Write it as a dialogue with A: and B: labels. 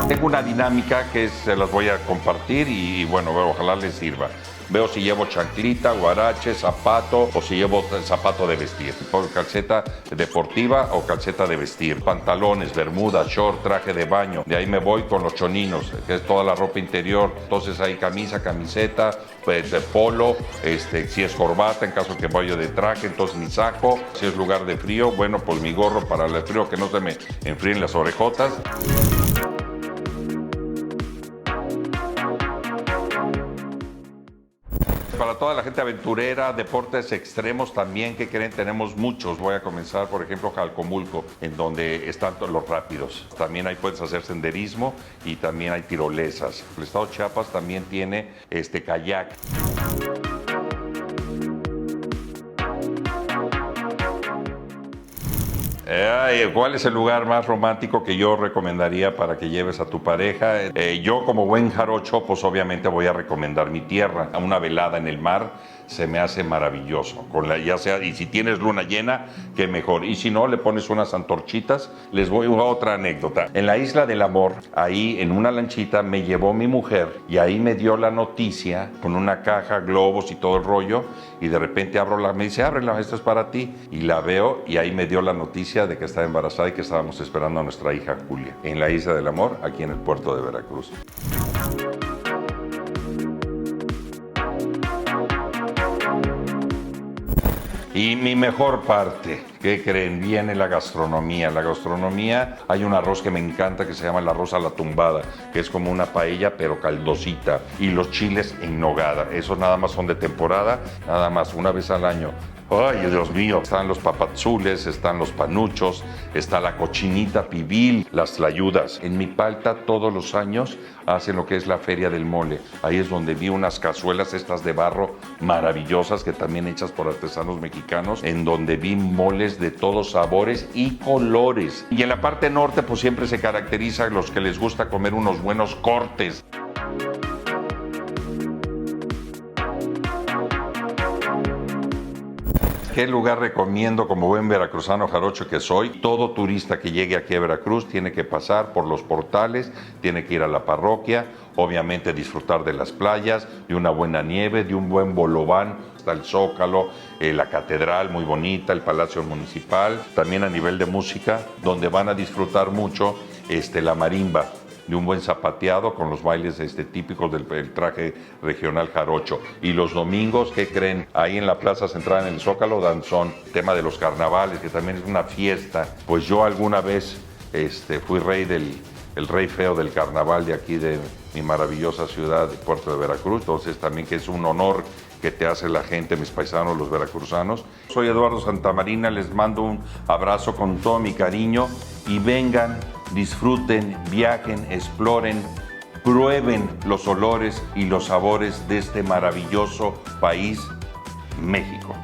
A: Tengo una dinámica que se las voy a compartir y bueno, ojalá les sirva. Veo si llevo chanclita, guarache, zapato o si llevo zapato de vestir. Calceta deportiva o calceta de vestir. Pantalones, bermuda, short, traje de baño. De ahí me voy con los choninos, que es toda la ropa interior. Entonces hay camisa, camiseta, pues, de polo, si es corbata, en caso que vaya de traje, entonces mi saco. Si es lugar de frío, bueno, pues mi gorro para el frío, que no se me enfríen las orejotas. Para toda la gente aventurera, deportes extremos también, que creen, tenemos muchos. Voy a comenzar, por ejemplo, Jalcomulco, en donde están todos los rápidos. También ahí puedes hacer senderismo y también hay tirolesas. El estado de Chiapas también tiene kayak. ¿Cuál es el lugar más romántico que yo recomendaría para que lleves a tu pareja? Yo como buen jarocho, pues obviamente voy a recomendar mi tierra. Una velada en el mar se me hace maravilloso. Ya sea, y si tienes luna llena, qué mejor. Y si no, le pones unas antorchitas. Les voy a otra anécdota. En la Isla del Amor, ahí en una lanchita me llevó mi mujer y ahí me dio la noticia con una caja, globos y todo el rollo. Y de repente me dice, ábrela, esto es para ti. Y la veo y ahí me dio la noticia de que estaba embarazada y que estábamos esperando a nuestra hija Julia. En la Isla del Amor, aquí en el puerto de Veracruz. Y mi mejor parte, ¿qué creen? Viene la gastronomía. La gastronomía, hay un arroz que me encanta que se llama el arroz a la tumbada, que es como una paella pero caldosita. Y los chiles en nogada, esos nada más son de temporada, nada más una vez al año. Ay, Dios mío, están los papazules, están los panuchos, está la cochinita pibil, las tlayudas. En Mipalta todos los años hacen lo que es la Feria del Mole. Ahí es donde vi unas cazuelas estas de barro maravillosas que también hechas por artesanos mexicanos, en donde vi moles de todos sabores y colores. Y en la parte norte pues siempre se caracteriza a los que les gusta comer unos buenos cortes. ¿Qué lugar recomiendo como buen veracruzano jarocho que soy? Todo turista que llegue aquí a Veracruz tiene que pasar por los portales, tiene que ir a la parroquia, obviamente disfrutar de las playas, de una buena nieve, de un buen bolobán. Está el Zócalo, la catedral muy bonita, el Palacio Municipal. También a nivel de música, donde van a disfrutar mucho la marimba, de un buen zapateado con los bailes típicos del traje regional jarocho. Y los domingos, ¿qué creen? Ahí en la Plaza Central, en el Zócalo, danzón, tema de los carnavales, que también es una fiesta. Pues yo alguna vez fui el rey feo del carnaval de aquí, de mi maravillosa ciudad, de Puerto de Veracruz. Entonces también que es un honor que te hace la gente, mis paisanos, los veracruzanos. Soy Eduardo Santamarina, les mando un abrazo con todo mi cariño y vengan, disfruten, viajen, exploren, prueben los olores y los sabores de este maravilloso país, México.